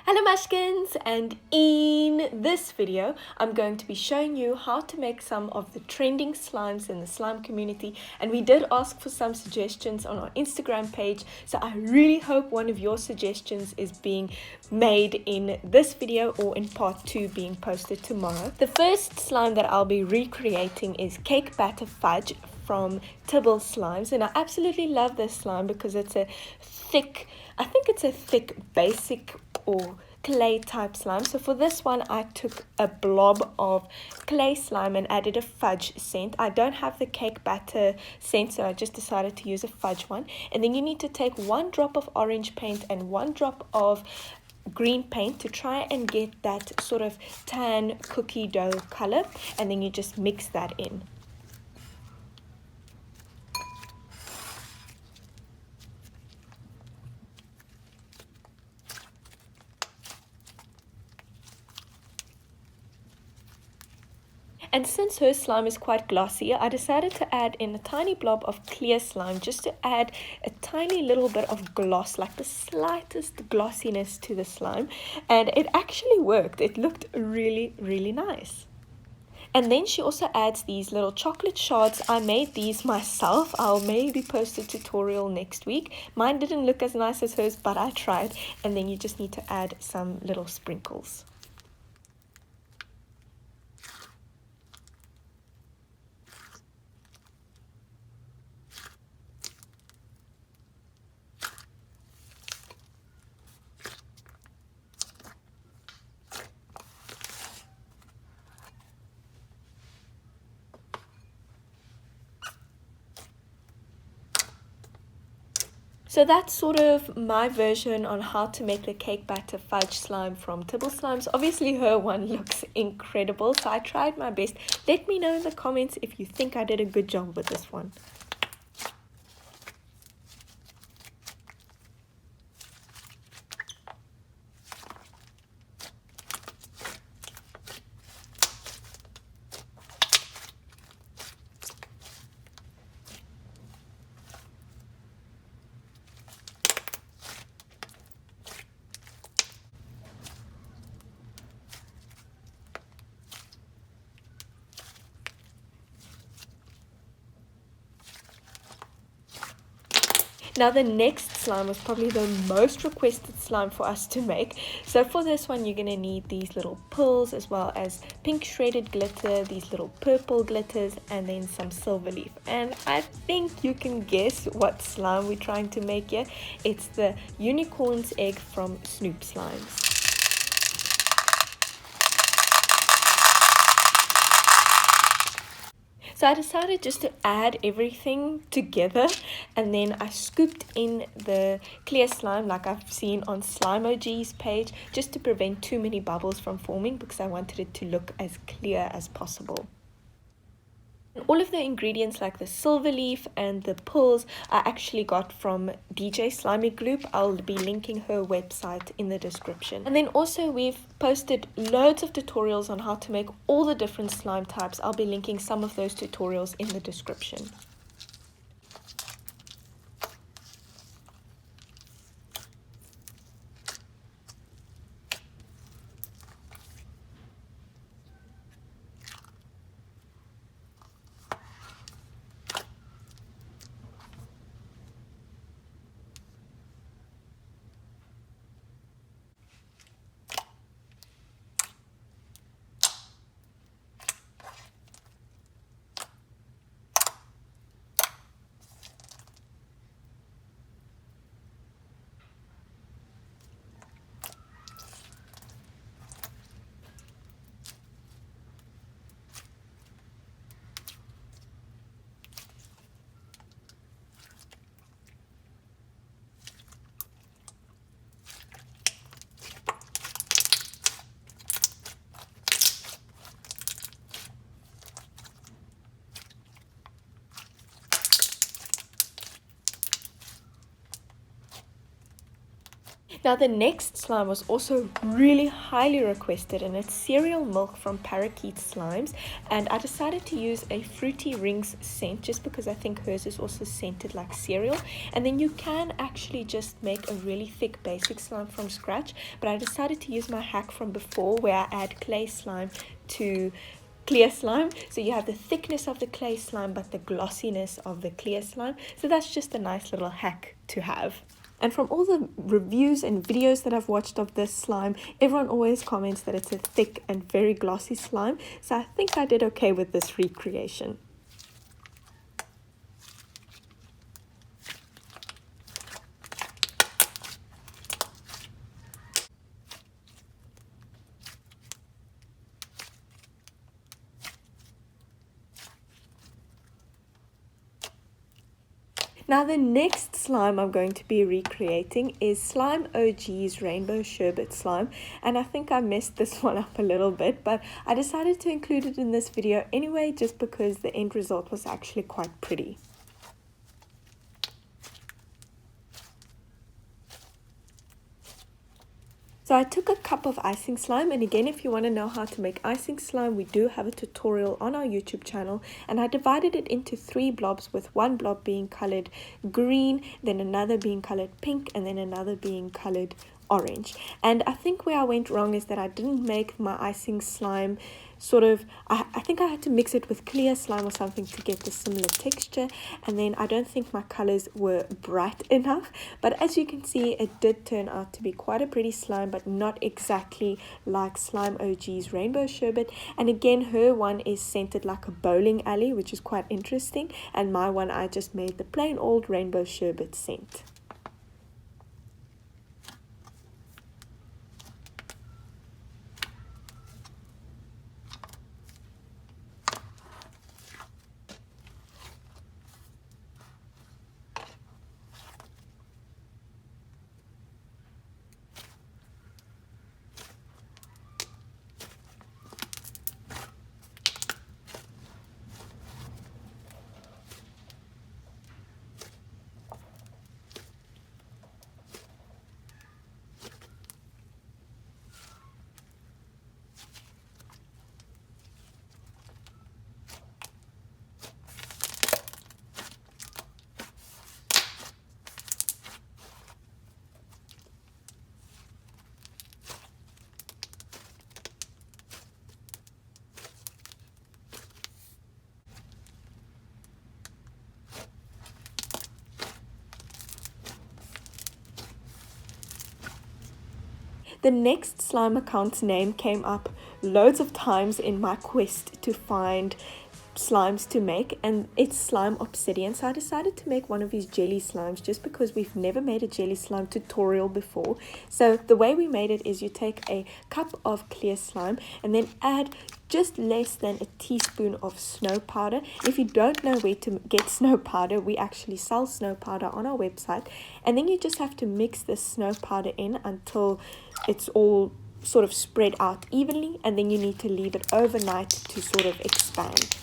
Hello Mushkins, and in this video I'm going to be showing you how to make some of the trending slimes in the slime community, and we did ask for some suggestions on our Instagram page, so I really hope one of your suggestions is being made in this video or in part 2 being posted tomorrow. The first slime that I'll be recreating is Cake Batter Fudge from Adobe Slimes, and I absolutely love this slime because it's a thick, I think it's a thick basic or clay type slime. So for this one I took a blob of clay slime and added a fudge scent. I don't have the cake batter scent, so I just decided to use a fudge one. And then you need to take 1 drop of orange paint and 1 drop of green paint to try and get that sort of tan cookie dough color, and then you just mix that in. And since her slime is quite glossy, I decided to add in a tiny blob of clear slime just to add a tiny little bit of gloss, like the slightest glossiness to the slime. And it actually worked. It looked really, really nice. And then she also adds these little chocolate shards. I made these myself. I'll maybe post a tutorial next week. Mine didn't look as nice as hers, but I tried. And then you just need to add some little sprinkles. So that's sort of my version on how to make the cake batter fudge slime from Adobe Slimes. Obviously her one looks incredible, so I tried my best. Let me know in the comments if you think I did a good job with this one. Now the next slime was probably the most requested slime for us to make. So for this one you're going to need these little pearls, as well as pink shredded glitter, these little purple glitters, and then some silver leaf. And I think you can guess what slime we're trying to make here. It's the unicorn's egg from Snoop Slimes. So I decided just to add everything together, and then I scooped in the clear slime like I've seen on Slimeogy's page, just to prevent too many bubbles from forming, because I wanted it to look as clear as possible. All of the ingredients like the silver leaf and the pearls I actually got from DJ Slimy Gloop. I'll be linking her website in the description. And then also we've posted loads of tutorials on how to make all the different slime types. I'll be linking some of those tutorials in the description. Now the next slime was also really highly requested, and it's cereal milk from Parakeet Slimes, and I decided to use a Fruity Rings scent just because I think hers is also scented like cereal. And then you can actually just make a really thick basic slime from scratch, but I decided to use my hack from before where I add clay slime to clear slime, so you have the thickness of the clay slime but the glossiness of the clear slime. So that's just a nice little hack to have. And from all the reviews and videos that I've watched of this slime, everyone always comments that it's a thick and very glossy slime, so I think I did okay with this recreation. Now the next slime I'm going to be recreating is Slime OG's Rainbow Sherbet Slime, and I think I messed this one up a little bit, but I decided to include it in this video anyway just because the end result was actually quite pretty. So I took a cup of icing slime, and again, if you want to know how to make icing slime, we do have a tutorial on our YouTube channel, and I divided it into 3 blobs, with one blob being colored green, then another being colored pink, and then another being colored orange. And I think where I went wrong is that I didn't make my icing slime I think I had to mix it with clear slime or something to get the similar texture, and then I don't think my colors were bright enough. But as you can see, it did turn out to be quite a pretty slime, but not exactly like Slime OG's Rainbow Sherbet. And again, her one is scented like a bowling alley, which is quite interesting, and my one, I just made the plain old Rainbow Sherbet scent. The next slime account's name came up loads of times in my quest to find slimes to make, and it's Slime Obsidian. So I decided to make one of these jelly slimes just because we've never made a jelly slime tutorial before. So the way we made it is you take a cup of clear slime and then add just less than a teaspoon of snow powder. If you don't know where to get snow powder, we actually sell snow powder on our website, and then you just have to mix the snow powder in until it's all sort of spread out evenly, and then you need to leave it overnight to sort of expand,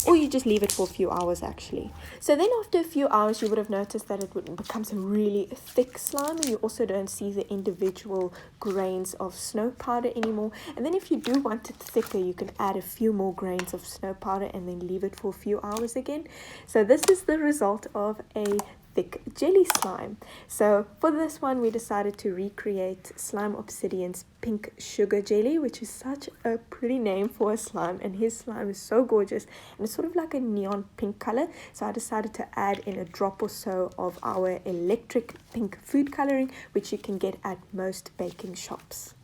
or you just leave it for a few hours actually. So then after a few hours, you would have noticed that it becomes a really thick slime, and you also don't see the individual grains of snow powder anymore. And then if you do want it thicker, you can add a few more grains of snow powder and then leave it for a few hours again. So this is the result of a thick jelly slime. So for this one, we decided to recreate Slime Obsidian's pink sugar jelly, which is such a pretty name for a slime, and his slime is so gorgeous, and it's sort of like a neon pink color. So I decided to add in a drop or so of our electric pink food coloring, which you can get at most baking shops.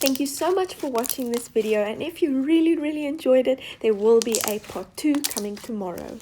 Thank you so much for watching this video, and if you really enjoyed it, there will be a part 2 coming tomorrow.